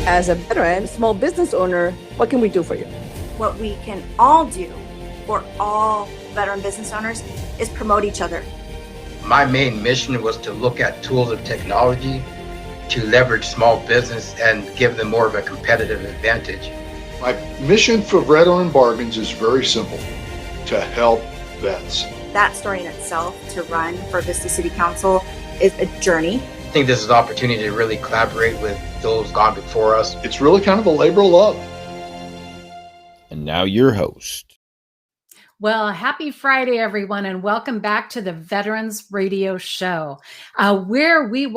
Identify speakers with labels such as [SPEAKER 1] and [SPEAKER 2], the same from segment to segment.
[SPEAKER 1] As a veteran, small business owner, what can we do for you?
[SPEAKER 2] What we can all do for all veteran business owners is promote each other.
[SPEAKER 3] My main mission was to look at tools of technology to leverage small business and give them more of a competitive advantage.
[SPEAKER 4] My mission for Veteran Bargains is very simple: to help vets.
[SPEAKER 2] That story in itself, to run for Vista City Council, is a journey.
[SPEAKER 3] I think this is an opportunity to really collaborate with those gone before us.
[SPEAKER 4] It's really kind of a labor of love.
[SPEAKER 5] And now your host.
[SPEAKER 6] Well, happy Friday, everyone, and welcome back to the Veterans Radio Show, where we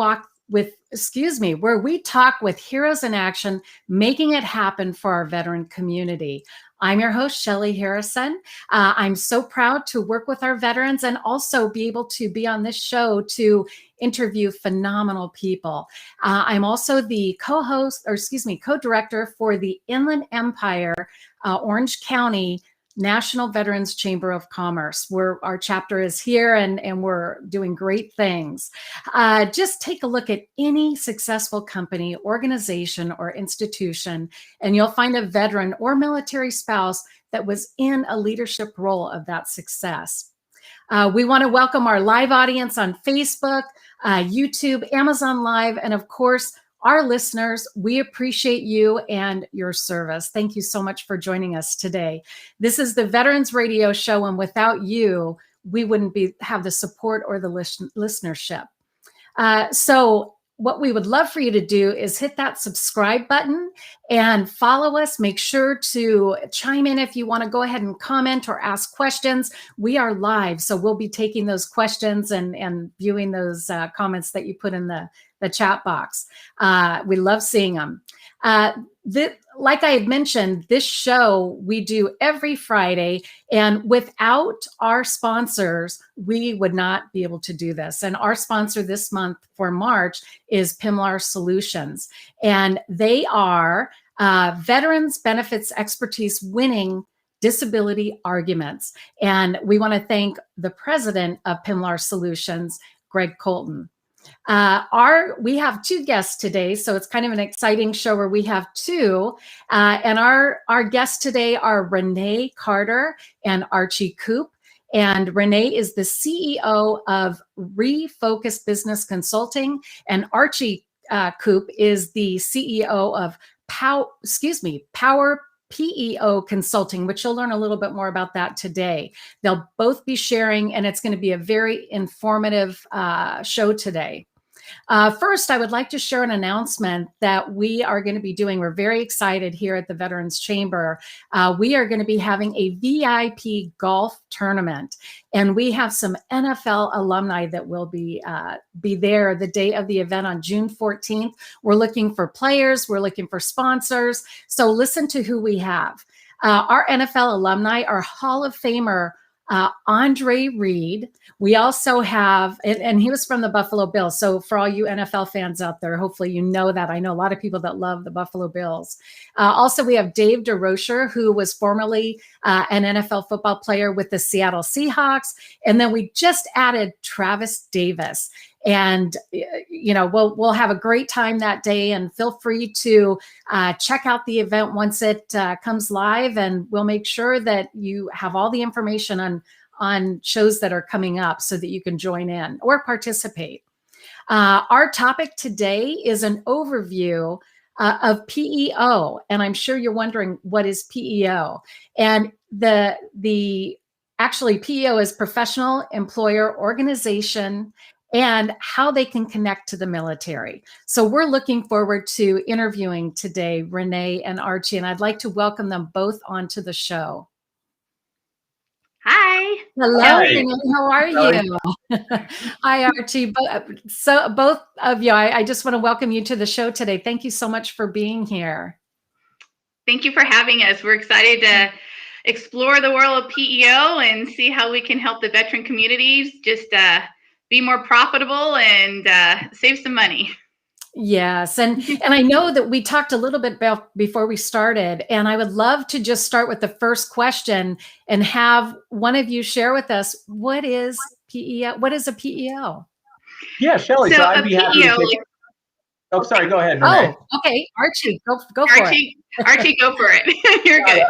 [SPEAKER 6] talk with heroes in action, making it happen for our veteran community. I'm your host, Shelly Harrison. I'm so proud to work with our veterans and also be able to be on this show to interview phenomenal people. I'm also the co-director for the Inland Empire, Orange County National Veterans Chamber of Commerce, where our chapter is here and we're doing great things. Just take a look at any successful company, organization, or institution, and you'll find a veteran or military spouse that was in a leadership role of that success. We want to welcome our live audience on Facebook, YouTube, Amazon Live, and of course, our listeners. We appreciate you and your service. Thank you so much for joining us today. This is the Veterans Radio Show, and without you, we wouldn't have the support or the listenership. So what we would love for you to do is hit that subscribe button and follow us. Make sure to chime in if you want to go ahead and comment or ask questions. We are live, so we'll be taking those questions and viewing those comments that you put in the chat box. We love seeing them. Like I had mentioned, this show we do every Friday, and without our sponsors, we would not be able to do this. And our sponsor this month for March is Pimlar Solutions, and they are veterans benefits expertise winning disability arguments. And we want to thank the president of Pimlar Solutions, Greg Colton. We have two guests today, so it's kind of an exciting show where we have two. And our guests today are Rene Carter and Archie Coop. And Rene is the CEO of Refocus Business Consulting, and Archie Coop is the CEO of Power Peo Consulting, which you'll learn a little bit more about that today. They'll both be sharing, and it's going to be a very informative show today. First, I would like to share an announcement that we are going to be doing. We're very excited here at the Veterans Chamber. We are going to be having a VIP golf tournament, and we have some NFL alumni that will be there the day of the event on June 14th. We're looking for players. We're looking for sponsors. So listen to who we have. Our NFL alumni are Hall of Famer Andre Reed. We also have, and he was from the Buffalo Bills. So for all you NFL fans out there, hopefully you know that. I know a lot of people that love the Buffalo Bills. Also, we have Dave DeRocher, who was formerly an NFL football player with the Seattle Seahawks. And then we just added Travis Davis. And, we'll have a great time that day, and feel free to check out the event once it comes live, and we'll make sure that you have all the information on shows that are coming up so that you can join in or participate. Our topic today is an overview of PEO, and I'm sure you're wondering, what is PEO? And actually PEO is Professional Employer Organization, and how they can connect to the military. So we're looking forward to interviewing today Rene and Archie, and I'd like to welcome them both onto the show.
[SPEAKER 7] Hi.
[SPEAKER 6] Hello,
[SPEAKER 3] Hi.
[SPEAKER 6] Rene. How are you? Hi, Archie. So both of you, I just want to welcome you to the show today. Thank you so much for being here.
[SPEAKER 7] Thank you for having us. We're excited to explore the world of PEO and see how we can help the veteran communities just be more profitable and save some money.
[SPEAKER 6] Yes. And I know that we talked a little bit about before we started, and I would love to just start with the first question and have one of you share with us, what is PEO? What is a PEO?
[SPEAKER 8] Yeah, Shelly. So I'd be happy to take Oh, sorry. Go ahead, Renee.
[SPEAKER 6] Oh, okay. Archie, go for it.
[SPEAKER 7] Archie, go for it. You're good.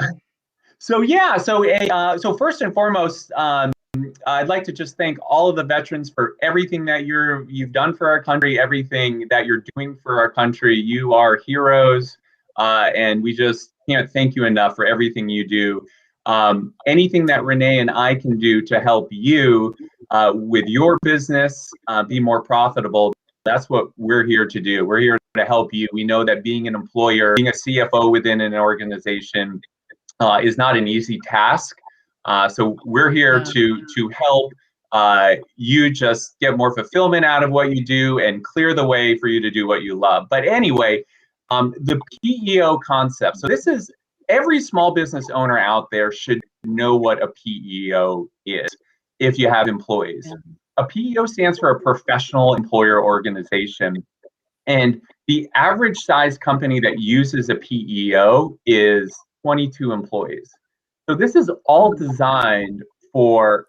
[SPEAKER 8] So first and foremost, I'd like to just thank all of the veterans for everything that you've done for our country, everything that you're doing for our country. You are heroes, and we just can't thank you enough for everything you do. Anything that Rene and I can do to help you with your business be more profitable, that's what we're here to do. We're here to help you. We know that being an employer, being a CFO within an organization is not an easy task. So we're here to help you just get more fulfillment out of what you do and clear the way for you to do what you love. But anyway, the PEO concept. So this is, every small business owner out there should know what a PEO is if you have employees. A PEO stands for a professional employer organization. And the average size company that uses a PEO is 22 employees. So this is all designed for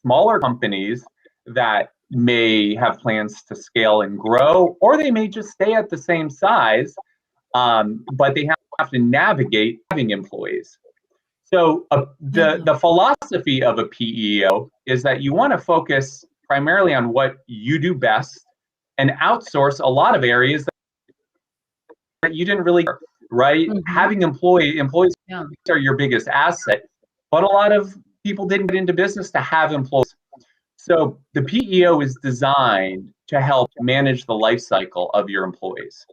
[SPEAKER 8] smaller companies that may have plans to scale and grow, or they may just stay at the same size, but they have to navigate having employees. So the philosophy of a PEO is that you want to focus primarily on what you do best and outsource a lot of areas that you didn't really, right? Having employees are your biggest asset, but a lot of people didn't get into business to have employees. So the PEO is designed to help manage the life cycle of your employees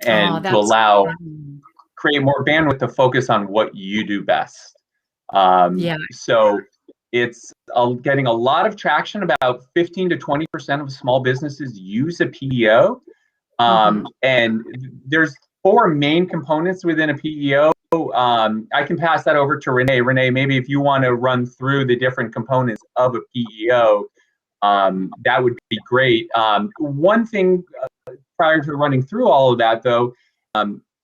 [SPEAKER 8] and to allow, create more bandwidth to focus on what you do best. So it's getting a lot of traction. About 15 to 20% of small businesses use a PEO. And there's 4 main components within a PEO. I can pass that over to Rene. Rene, maybe if you want to run through the different components of a PEO, that would be great. One thing prior to running through all of that, though,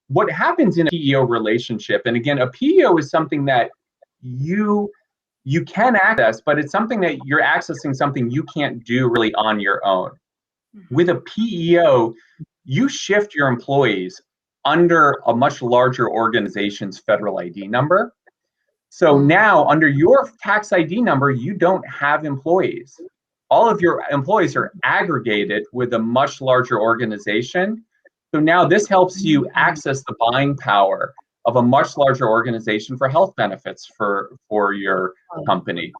[SPEAKER 8] what happens in a PEO relationship, and again, a PEO is something that you can access, but it's something that you're accessing something you can't do really on your own. With a PEO, you shift your employees under a much larger organization's federal ID number. So now under your tax ID number, you don't have employees. All of your employees are aggregated with a much larger organization. So now this helps you access the buying power of a much larger organization for health benefits for your company.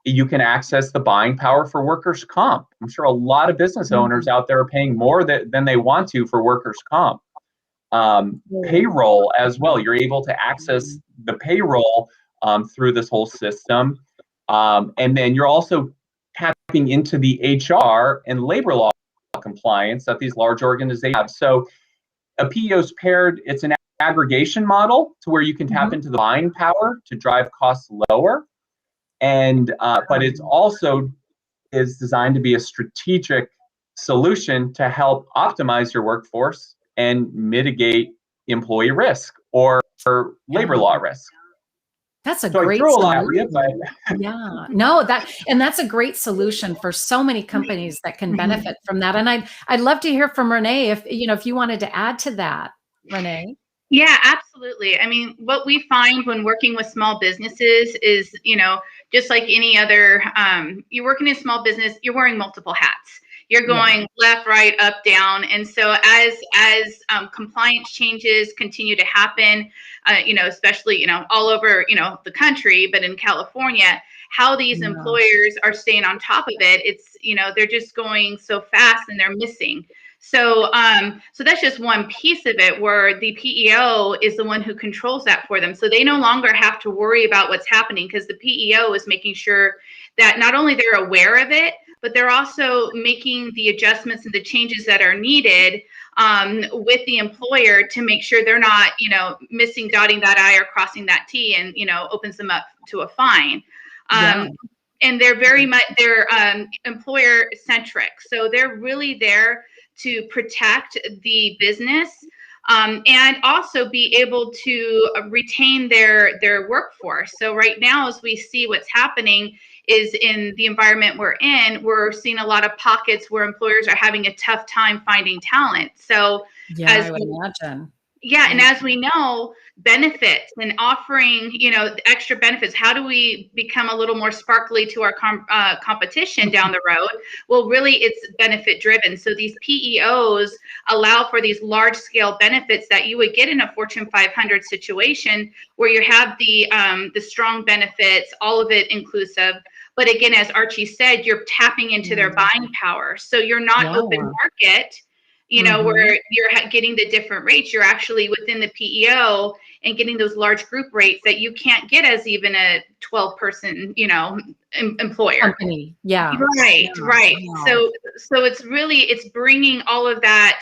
[SPEAKER 8] You can access the buying power for workers' comp. I'm sure a lot of business owners out there are paying more than they want to for workers' comp. Payroll as well. You're able to access the payroll through this whole system. And then you're also tapping into the HR and labor law compliance that these large organizations have. So a PEO is paired, it's an aggregation model to where you can tap into the buying power to drive costs lower. And but it's also is designed to be a strategic solution to help optimize your workforce and mitigate employee risk or labor law risk.
[SPEAKER 6] That's a
[SPEAKER 8] So
[SPEAKER 6] great
[SPEAKER 8] I threw a lot
[SPEAKER 6] solution.
[SPEAKER 8] at you,
[SPEAKER 6] Yeah, no, that's a great solution for so many companies that can benefit from that. And I'd love to hear from Rene if you wanted to add to that, Rene.
[SPEAKER 7] Yeah, absolutely. I mean, what we find when working with small businesses is, just like any other, you're working in a small business, you're wearing multiple hats. You're going left, right, up, down. And so as compliance changes continue to happen, especially, all over, the country, but in California, how these employers are staying on top of it, it's, they're just going so fast and they're missing. So that's just one piece of it where the PEO is the one who controls that for them. So they no longer have to worry about what's happening because the PEO is making sure that not only they're aware of it, but they're also making the adjustments and the changes that are needed with the employer to make sure they're not, missing, dotting that I or crossing that T and, opens them up to a fine. And they're very much, they're employer centric. So they're really there to protect the business and also be able to retain their workforce. So right now, as we see what's happening is in the environment we're in, we're seeing a lot of pockets where employers are having a tough time finding talent. So
[SPEAKER 6] Yeah,
[SPEAKER 7] as
[SPEAKER 6] I would imagine.
[SPEAKER 7] yeah, and as we know, benefits and offering, extra benefits, how do we become a little more sparkly to our competition down the road? Well, really, it's benefit driven. So these PEOs allow for these large scale benefits that you would get in a Fortune 500 situation, where you have the strong benefits, all of it inclusive. But again, as Archie said, you're tapping into their buying power. So you're not open market, where you're getting the different rates. You're actually within the PEO and getting those large group rates that you can't get as even a 12-person, employer.
[SPEAKER 6] Company. Yeah.
[SPEAKER 7] Right.
[SPEAKER 6] Yeah.
[SPEAKER 7] Right.
[SPEAKER 6] Wow.
[SPEAKER 7] So it's bringing all of that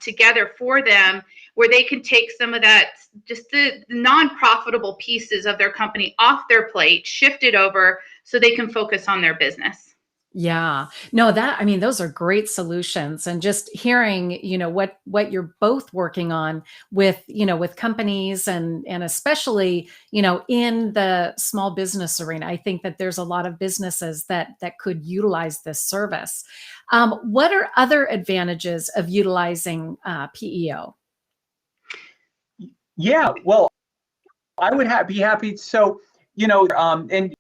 [SPEAKER 7] together for them, where they can take some of that, just the non-profitable pieces of their company off their plate, shift it over so they can focus on their business.
[SPEAKER 6] Yeah. No, those are great solutions. And just hearing, what you're both working on with, with companies and especially, in the small business arena, I think that there's a lot of businesses that could utilize this service. What are other advantages of utilizing PEO?
[SPEAKER 8] Yeah, well, I would be happy. So, and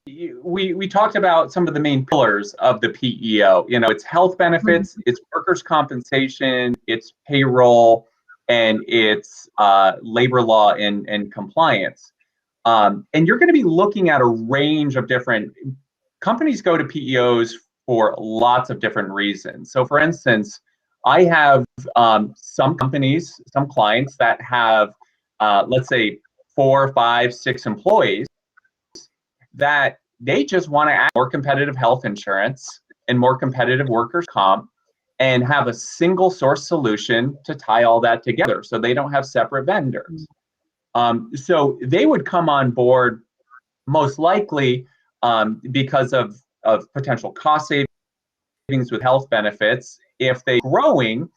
[SPEAKER 8] we talked about some of the main pillars of the PEO. It's health benefits, it's workers' compensation, it's payroll, and it's labor law and compliance. And you're going to be looking at a range of different companies. Go to PEOs for lots of different reasons. So, for instance, I have some companies, some clients that have, let's say, 4, 5, 6 employees, that they just want to add more competitive health insurance and more competitive workers' comp and have a single source solution to tie all that together, so they don't have separate vendors. So they would come on board most likely because of potential cost savings with health benefits. If they're growing,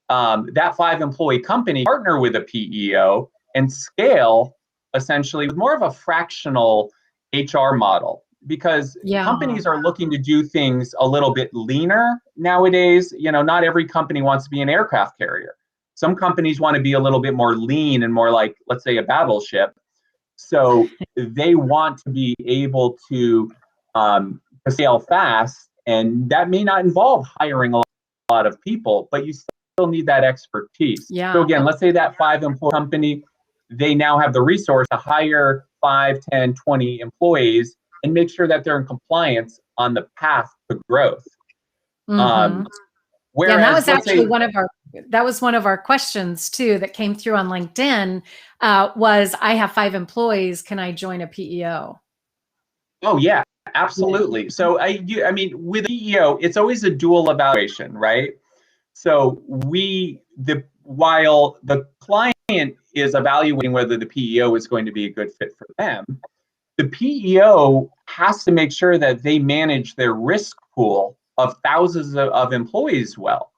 [SPEAKER 8] that 5-employee company partner with a PEO and scale essentially with more of a fractional HR model, because companies are looking to do things a little bit leaner nowadays. Not every company wants to be an aircraft carrier. Some companies want to be a little bit more lean and more like, let's say, a battleship. So they want to be able to scale fast, and that may not involve hiring a lot of people, but you still need that expertise. So again, let's say that 5-employee company, they now have the resource to hire 5, 10, 20 employees and make sure that they're in compliance on the path to growth. Whereas,
[SPEAKER 6] that was actually one of our questions too that came through on LinkedIn. Was, I have 5 employees, can I join a PEO? Oh
[SPEAKER 8] yeah, absolutely. So I mean, with PEO, it's always a dual evaluation, right? So while the client is evaluating whether the PEO is going to be a good fit for them, the PEO has to make sure that they manage their risk pool of thousands of employees well,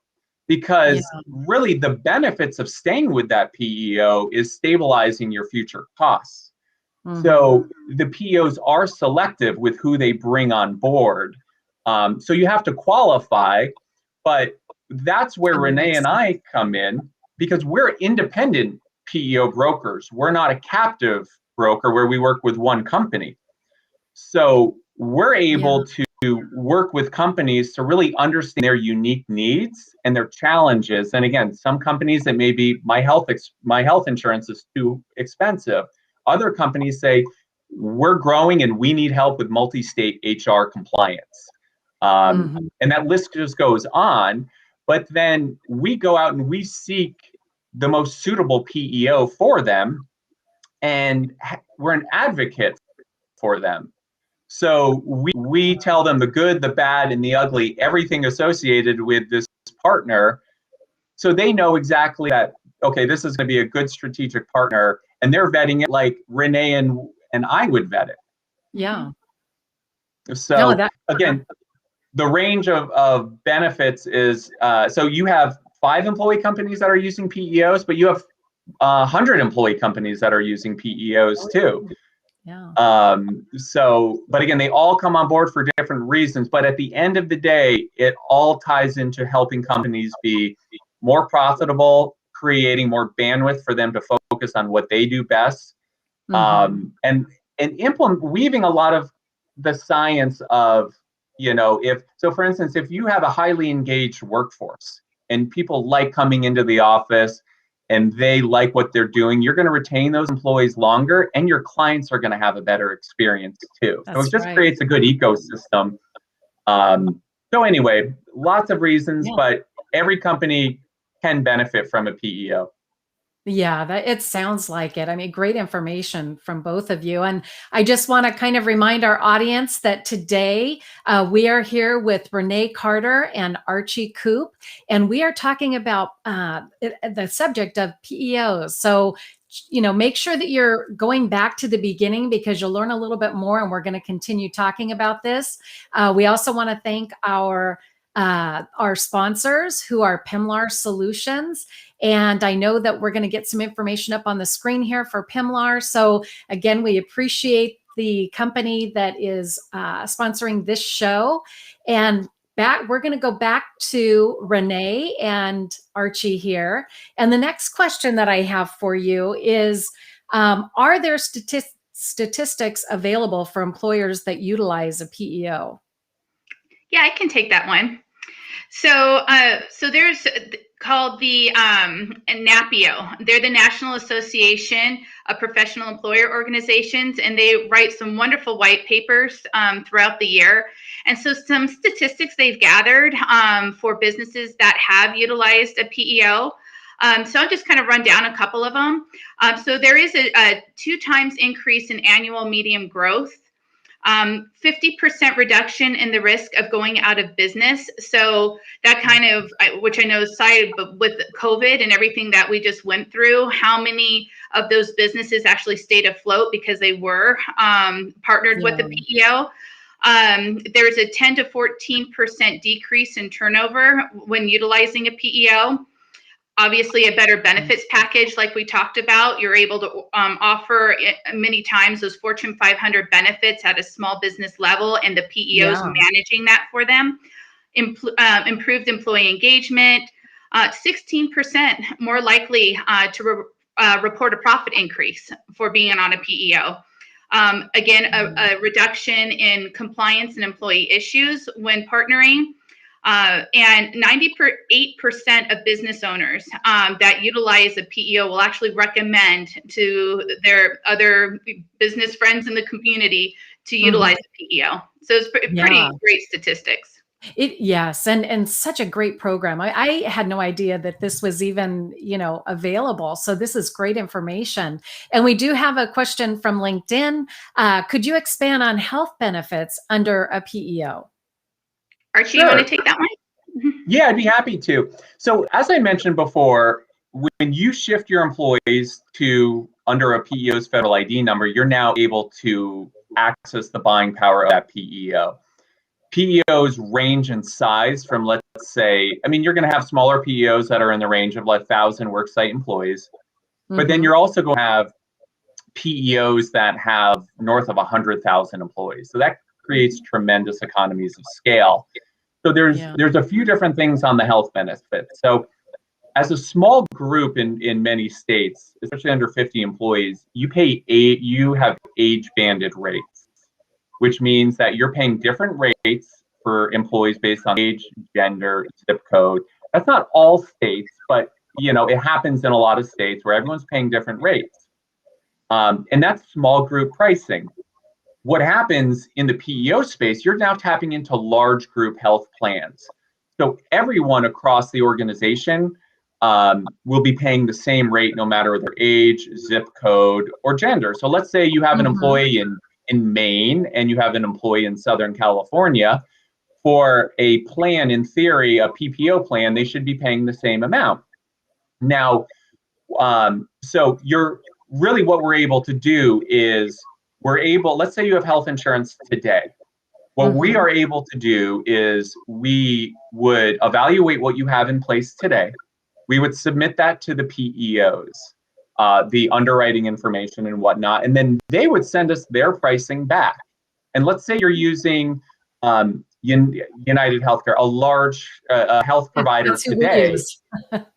[SPEAKER 8] because really the benefits of staying with that PEO is stabilizing your future costs. So the PEOs are selective with who they bring on board. So you have to qualify, but that's where Rene and I come in, because we're independent PEO brokers. We're not a captive broker where we work with one company. So we're able to work with companies to really understand their unique needs and their challenges. And again, some companies that maybe my health insurance is too expensive. Other companies say, we're growing and we need help with multi-state HR compliance. And that list just goes on. But then we go out and we seek the most suitable PEO for them, and we're an advocate for them. So we tell them the good, the bad, and the ugly, everything associated with this partner, so they know exactly that, okay, this is going to be a good strategic partner, and they're vetting it like Rene and I would vet it.
[SPEAKER 6] Yeah.
[SPEAKER 8] So again, the range of benefits is, so you have 5-employee companies that are using PEOs, but you have 100-employee companies that are using PEOs too.
[SPEAKER 6] Yeah.
[SPEAKER 8] But again, they all come on board for different reasons. But at the end of the day, it all ties into helping companies be more profitable, creating more bandwidth for them to focus on what they do best, and weaving a lot of the science of, for instance, if you have a highly engaged workforce and people like coming into the office and they like what they're doing, you're going to retain those employees longer, and your clients are going to have a better experience too. So it just creates a good ecosystem. So anyway, lots of reasons, but every company can benefit from a PEO.
[SPEAKER 6] Yeah, it sounds like it. I mean, great information from both of you. And I just want to kind of remind our audience that today we are here with Rene Carter and Archie Coop, and we are talking about the subject of PEOs. So, make sure that you're going back to the beginning, because you'll learn a little bit more, and we're going to continue talking about this. We also want to thank our sponsors, who are Pimlar Solutions. And I know that we're going to get some information up on the screen here for Pimlar. So again, we appreciate the company that is sponsoring this show. And we're going to go back to Rene and Archie here. And the next question that I have for you is, are there statistics available for employers that utilize a PEO?
[SPEAKER 7] Yeah, I can take that one. So there's called the NAPEO. They're the National Association of Professional Employer Organizations, and they write some wonderful white papers throughout the year. And so some statistics they've gathered for businesses that have utilized a PEO. So I'll just kind of run down a couple of them. So there is a 2 times increase in annual median growth. 50% reduction in the risk of going out of business. So that kind of, which I know is cited, but with COVID and everything that we just went through, how many of those businesses actually stayed afloat because they were partnered with the PEO? There's a 10 to 14% decrease in turnover when utilizing a PEO. Obviously, a better benefits package, like we talked about. You're able to offer many times those Fortune 500 benefits at a small business level, and the PEOs managing that for them. Improved employee engagement, 16% more likely to report a profit increase for being on a PEO. Again, a reduction in compliance and employee issues when partnering. And 98% of business owners that utilize a PEO will actually recommend to their other business friends in the community to utilize a PEO. So it's pretty great statistics.
[SPEAKER 6] Yes, and such a great program. I had no idea that this was even, available. So this is great information. And we do have a question from LinkedIn. Could you expand on health benefits under a PEO?
[SPEAKER 7] Archie, you want to take that one?
[SPEAKER 8] Yeah, I'd be happy to. So as I mentioned before, when you shift your employees to under a PEO's federal ID number, you're now able to access the buying power of that PEO. PEOs range in size from, let's say, you're going to have smaller PEOs that are in the range of 1,000 worksite employees, but then you're also going to have PEOs that have north of 100,000 employees. So that creates tremendous economies of scale. So there's a few different things on the health benefits. So as a small group in many states, especially under 50 employees, you have age banded rates, which means that you're paying different rates for employees based on age, gender, zip code. That's not all states, but it happens in a lot of states where everyone's paying different rates. And that's small group pricing. What happens in the PEO space, you're now tapping into large group health plans. So everyone across the organization will be paying the same rate no matter their age, zip code, or gender. So let's say you have an employee in Maine and you have an employee in Southern California. For a plan, in theory, a PPO plan, they should be paying the same amount. Now, so what we're able to do is let's say you have health insurance today. What we are able to do is we would evaluate what you have in place today. We would submit that to the PEOs. the underwriting information and whatnot, and then they would send us their pricing back. And let's say you're using United Healthcare, a large health provider
[SPEAKER 6] That's who
[SPEAKER 8] today.
[SPEAKER 6] we use.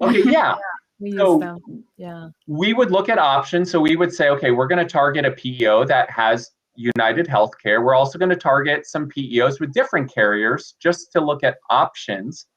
[SPEAKER 8] Okay, yeah.
[SPEAKER 6] We use
[SPEAKER 8] So
[SPEAKER 6] them. Yeah.
[SPEAKER 8] we would look at options. So we would say, okay, we're going to target a PEO that has United Healthcare. We're also going to target some PEOs with different carriers just to look at options.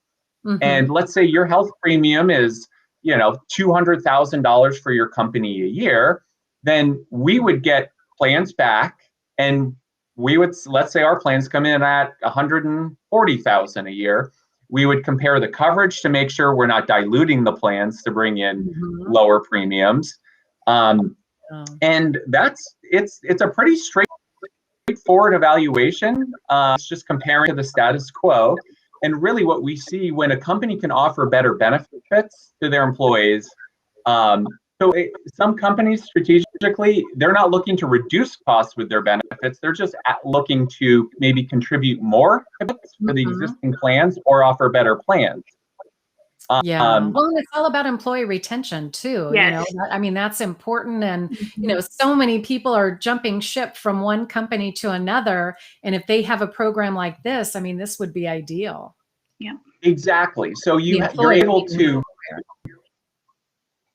[SPEAKER 6] Mhm.
[SPEAKER 8] And let's say your health premium is, $200,000 for your company a year, then we would get plans back, and let's say our plans come in at $140,000 a year. We would compare the coverage to make sure we're not diluting the plans to bring in
[SPEAKER 6] Mhm.
[SPEAKER 8] lower premiums. And it's a pretty straightforward evaluation. It's just comparing to the status quo. And really what we see when a company can offer better benefits to their employees. Some companies strategically, they're not looking to reduce costs with their benefits. They're just looking to maybe contribute more for the existing plans or offer better plans.
[SPEAKER 6] Yeah. Well, and it's all about employee retention too.
[SPEAKER 7] Yes.
[SPEAKER 6] That's important. And, so many people are jumping ship from one company to another. And if they have a program like this, this would be ideal.
[SPEAKER 7] Yeah.
[SPEAKER 8] Exactly. So you're able to,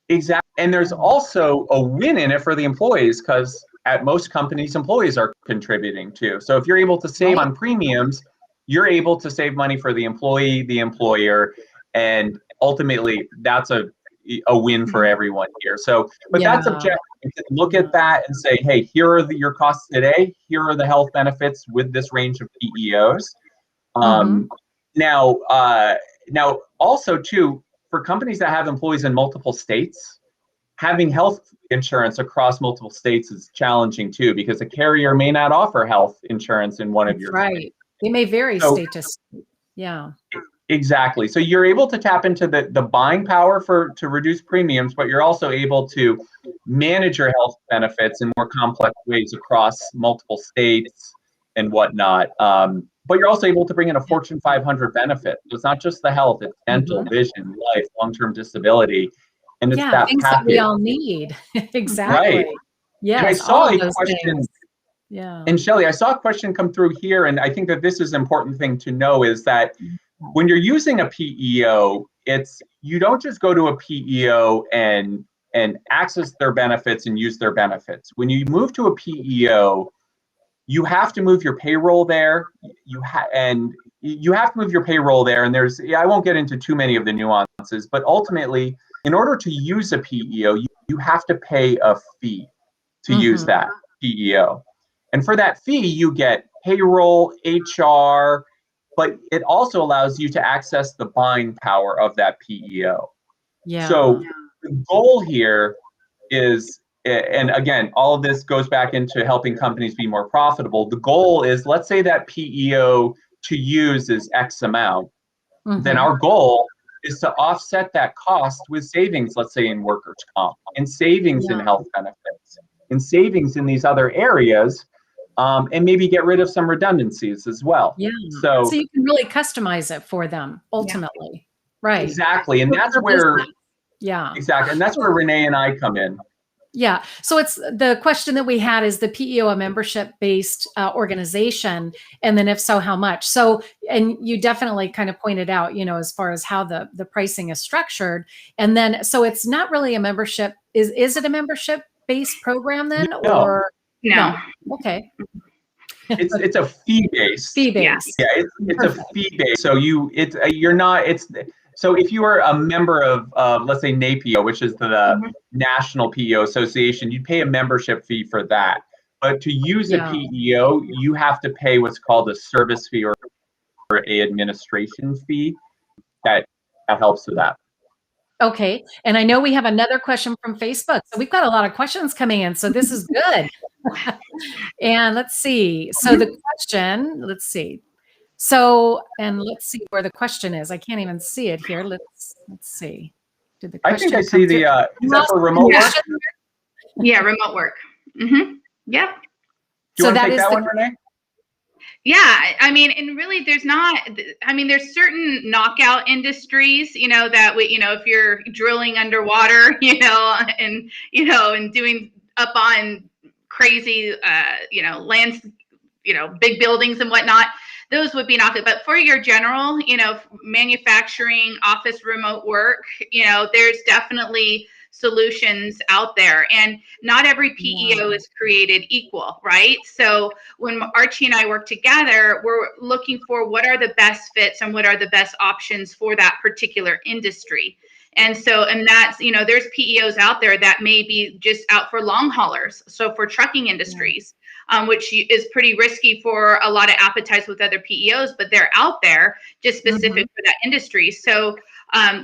[SPEAKER 8] exactly. And there's also a win in it for the employees, because at most companies, employees are contributing too. So if you're able to save on premiums, you're able to save money for the employee, the employer, and ultimately that's a win for everyone here. So, but that's objective. You can look at that and say, hey, here are your costs today. Here are the health benefits with this range of PEOs. Now also too, for companies that have employees in multiple states, having health insurance across multiple states is challenging too, because a carrier may not offer health insurance in one of your states.
[SPEAKER 6] It may vary state to state. Yeah.
[SPEAKER 8] Exactly. So you're able to tap into the buying power to reduce premiums, but you're also able to manage your health benefits in more complex ways across multiple states and whatnot. But you're also able to bring in a Fortune 500 benefit. So it's not just the health, it's dental, vision, life, long-term disability. And it's that
[SPEAKER 6] things
[SPEAKER 8] package
[SPEAKER 6] that we all need. Exactly.
[SPEAKER 8] Right.
[SPEAKER 6] Yes,
[SPEAKER 8] and I saw a question.
[SPEAKER 6] Things. Yeah.
[SPEAKER 8] And Shelley, I saw a question come through here, and I think that this is an important thing to know, is that when you're using a PEO, you don't just go to a PEO and access their benefits and use their benefits. When you move to a PEO, you have to move your payroll there. You have to move your payroll there. And I won't get into too many of the nuances, but ultimately, in order to use a PEO, you have to pay a fee to use that PEO. And for that fee, you get payroll, HR, but it also allows you to access the buying power of that PEO.
[SPEAKER 6] Yeah.
[SPEAKER 8] So the goal here is, and again, all of this goes back into helping companies be more profitable. The goal is, let's say that PEO to use is X amount. Then our goal is to offset that cost with savings, let's say in workers' comp, and savings in health benefits, and savings in these other areas, and maybe get rid of some redundancies as well.
[SPEAKER 6] Yeah.
[SPEAKER 8] So
[SPEAKER 6] you can really customize it for them ultimately. Right.
[SPEAKER 8] Exactly. And that's where, exactly. And that's where Rene and I come in.
[SPEAKER 6] Yeah. So it's the question that we had, is the PEO a membership-based organization? And then if so, how much? So, and you definitely kind of pointed out, as far as how the pricing is structured. And then, so it's not really a membership. Is it a membership-based program then?
[SPEAKER 8] No.
[SPEAKER 6] Or
[SPEAKER 7] no?
[SPEAKER 6] Okay.
[SPEAKER 8] It's a fee-based.
[SPEAKER 6] Fee-based.
[SPEAKER 8] Yeah, it's a fee-based. So so if you are a member of let's say NAPEO, which is the National PEO Association, you'd pay a membership fee for that. But to use a PEO, you have to pay what's called a service fee or a administration fee. That helps with that.
[SPEAKER 6] Okay. And I know we have another question from Facebook. So we've got a lot of questions coming in. So this is good. And let's see. So the question, let's see. So, and let's see where the question is. I can't even see it here. Let's see. Did the question
[SPEAKER 8] I think I see the, is that for remote work?
[SPEAKER 7] Yeah, remote work. Yep.
[SPEAKER 8] Do you want to take that one, Rene?
[SPEAKER 7] Yeah, I mean, and really, there's not. I mean, there's certain knockout industries, that if you're drilling underwater, and doing up on crazy, lands, big buildings and whatnot, those would be knockout. But for your general, manufacturing, office, remote work, there's definitely solutions out there, and not every PEO is created equal, right? So when Archie and I work together, we're looking for what are the best fits and what are the best options for that particular industry. And that's, there's PEOs out there that may be just out for long haulers. So for trucking industries, which is pretty risky for a lot of appetites with other PEOs, but they're out there just specific for that industry. So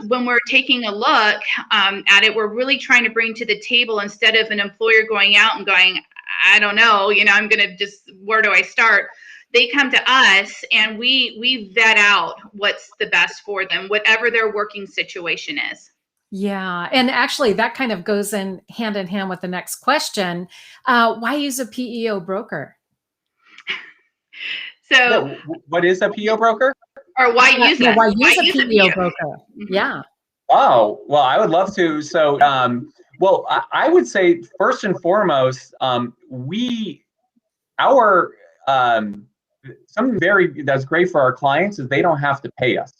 [SPEAKER 7] when we're taking a look at it, we're really trying to bring to the table, instead of an employer going out and going, I don't know, I'm going to just, where do I start? They come to us and we vet out what's the best for them, whatever their working situation is.
[SPEAKER 6] Yeah. And actually, that kind of goes in hand with the next question. Why use a PEO broker?
[SPEAKER 7] So,
[SPEAKER 8] what is a Peo broker?
[SPEAKER 7] Or why use it?
[SPEAKER 6] Why use a PEO broker? Yeah.
[SPEAKER 8] Oh, well, I would love to. So, well, I would say first and foremost, something that's great for our clients is they don't have to pay us.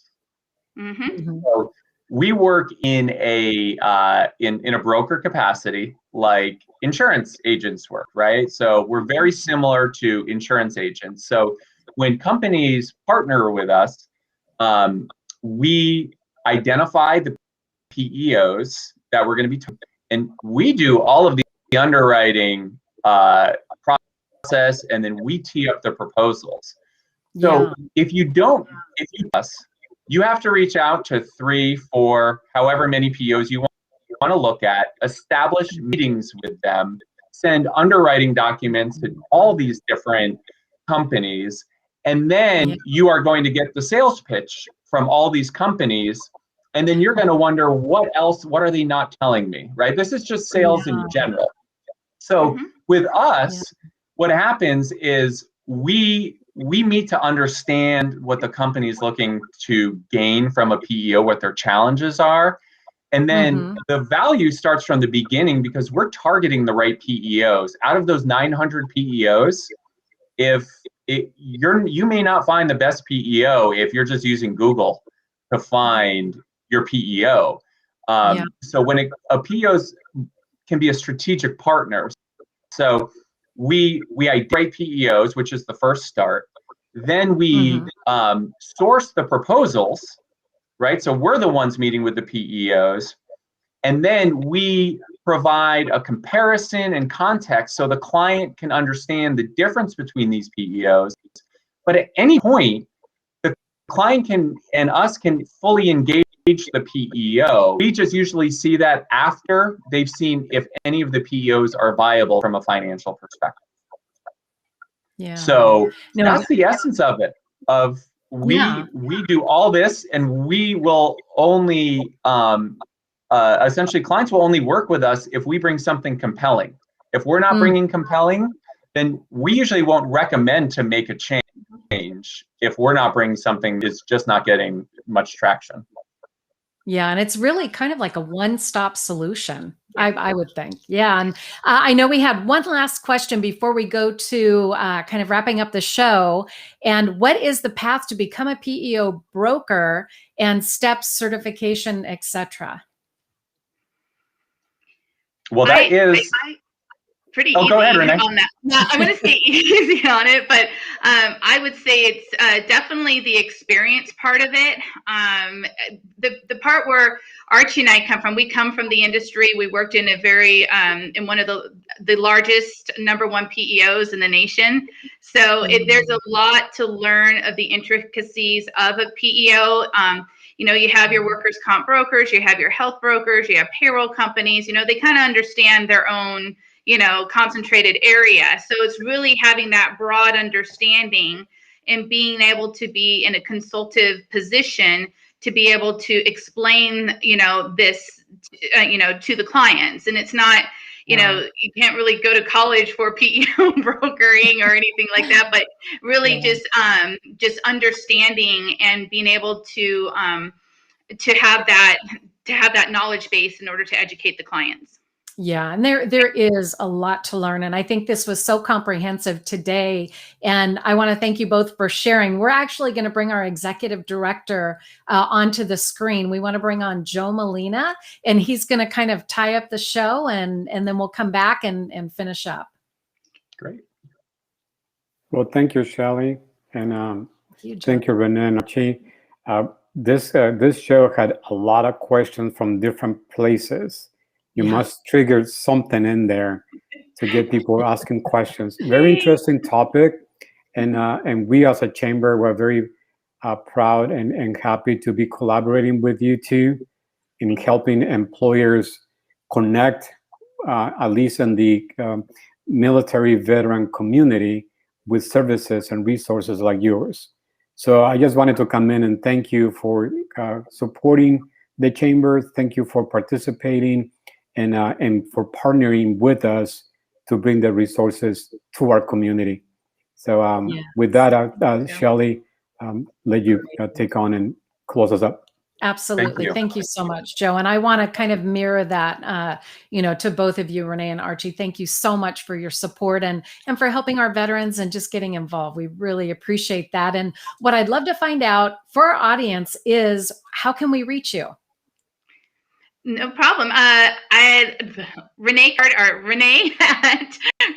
[SPEAKER 8] So we work in a broker capacity, like insurance agents work, right? So we're very similar to insurance agents. So when companies partner with us, we identify the PEOs that we're going to be, and we do all of the underwriting process, and then we tee up the proposals. So if you have to reach out to 3, 4, however many PEOs you want to look at, establish meetings with them, send underwriting documents to all these different companies, and then you are going to get the sales pitch from all these companies, and then you're going to wonder, what are they not telling me, right? This is just sales in general. So with us, what happens is we meet to understand what the company is looking to gain from a PEO, what their challenges are. And then the value starts from the beginning, because we're targeting the right PEOs. Out of those 900 PEOs, you may not find the best PEO if you're just using Google to find your PEO. So when a PEOs can be a strategic partner. So we identify PEOs, which is the first start. Then we source the proposals, right? So we're the ones meeting with the PEOs. And then we provide a comparison and context so the client can understand the difference between these PEOs. But at any point, the client can fully engage the PEO. We just usually see that after they've seen if any of the PEOs are viable from a financial perspective. So that's the essence of it. We do all this, and we will only essentially, clients will only work with us if we bring something compelling. If we're not bringing compelling, then we usually won't recommend to make a change if we're not bringing something that's just not getting much traction.
[SPEAKER 6] Yeah, and it's really kind of like a one-stop solution, I would think. Yeah, and I know we had one last question before we go to kind of wrapping up the show. And what is the path to become a PEO broker, and steps, certification, etc.?
[SPEAKER 8] Well, that is
[SPEAKER 7] pretty easy
[SPEAKER 8] go ahead, Rene.
[SPEAKER 7] on that. No, I'm going to say easy on it, but I would say it's definitely the experience part of it. The part where Archie and I come from, we come from the industry. We worked in a very in one of the largest #1 PEOs in the nation. So there's a lot to learn of the intricacies of a PEO. You have your workers' comp brokers, you have your health brokers, you have payroll companies. They kind of understand their own concentrated area. So it's really having that broad understanding and being able to be in a consultative position to be able to explain, this, to the clients. And it's not, you know, you can't really go to college for PEO brokering or anything like that, but really just understanding and being able to have that knowledge base in order to educate the clients.
[SPEAKER 6] Yeah, and there is a lot to learn, and I think this was so comprehensive today. And I want to thank you both for sharing. We're actually going to bring our executive director onto the screen. We want to bring on Joe Molina, and he's going to kind of tie up the show, and then we'll come back and finish up.
[SPEAKER 8] Great.
[SPEAKER 9] Well, thank you, Shelley, and
[SPEAKER 6] Thank
[SPEAKER 9] you, Rene and Archie. This show had a lot of questions from different places. You must trigger something in there to get people asking questions. Very interesting topic, and we as a chamber were very proud and happy to be collaborating with you two in helping employers connect, at least in the military veteran community, with services and resources like yours. So I just wanted to come in and thank you for supporting the chamber. Thank you for participating and for partnering with us to bring the resources to our community. So with that, Shelley, let you take on and close us up.
[SPEAKER 6] Absolutely. Thank you so much, Joe. And I want to kind of mirror that, to both of you, Rene and Archie. Thank you so much for your support and for helping our veterans and just getting involved. We really appreciate that. And what I'd love to find out for our audience is, how can we reach you?
[SPEAKER 7] No problem. Rene at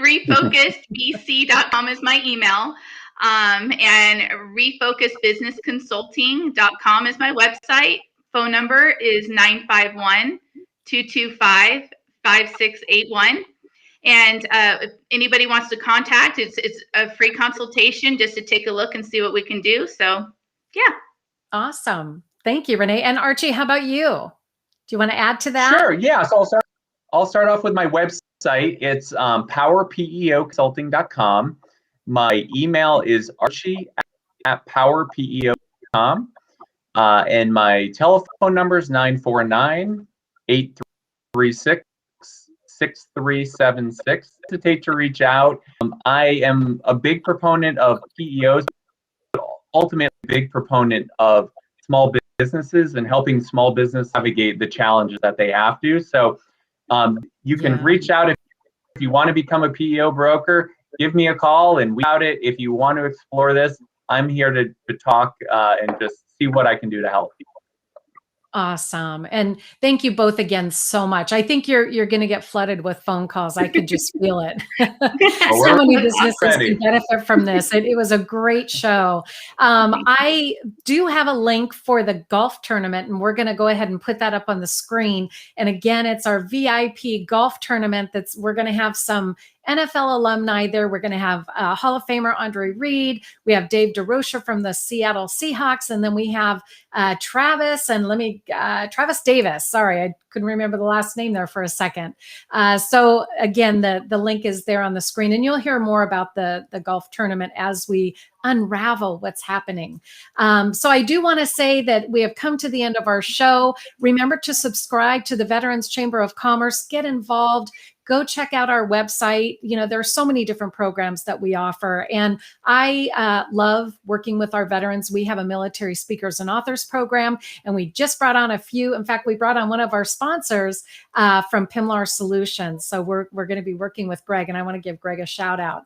[SPEAKER 7] refocusedbc.com is my email. And refocusedbusinessconsulting.com is my website. Phone number is 951-225-5681. And if anybody wants to contact, it's a free consultation just to take a look and see what we can do. So, yeah. Awesome.
[SPEAKER 6] Thank you, Rene. And Archie, how about you? Do you want to add to that?
[SPEAKER 8] Sure. Yeah. So I'll start off with my website. It's powerpeoconsulting.com. My email is archie@powerpeo.com. And my telephone number is 949-836-6376. Hesitate to reach out. I am a big proponent of PEOs, but ultimately a big proponent of small businesses and helping small business navigate the challenges that they have to. So you can reach out if you want to become a PEO broker. Give me a call and we out it. If you want to explore this, I'm here to talk and just see what I can do to help.
[SPEAKER 6] Awesome. And thank you both again so much. I think you're going to get flooded with phone calls. I could just feel it. So many businesses can benefit from this. It was a great show. I do have a link for the golf tournament, and we're going to go ahead and put that up on the screen. And again, it's our VIP golf tournament we're going to have some NFL alumni there. We're going to have Hall of Famer Andre Reed. We have Dave DeRocher from the Seattle Seahawks. And then we have Travis Davis. Sorry, I couldn't remember the last name there for a second. So again, the link is there on the screen, and you'll hear more about the golf tournament as we unravel what's happening. So I do want to say that we have come to the end of our show. Remember to subscribe to the Veterans Chamber of Commerce, get involved. Go check out our website. There are so many different programs that we offer. And I love working with our veterans. We have a military speakers and authors program, and we just brought on a few. In fact, we brought on one of our sponsors from Pimlar Solutions. So we're going to be working with Greg, and I want to give Greg a shout out.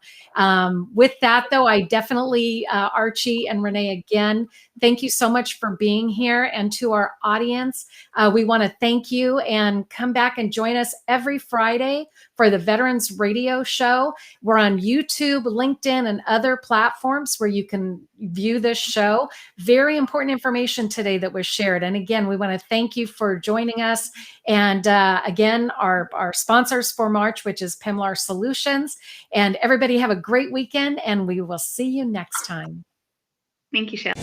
[SPEAKER 6] With that, though, I definitely, Archie and Rene, again, thank you so much for being here. And to our audience, we want to thank you, and come back and join us every Friday for the Veterans Radio Show. We're on YouTube, LinkedIn, and other platforms where you can view this show. Very important information today that was shared. And again, we want to thank you for joining us. And again, our sponsors for March, which is Pimlar Solutions. And everybody have a great weekend, and we will see you next time.
[SPEAKER 7] Thank you, Shelley.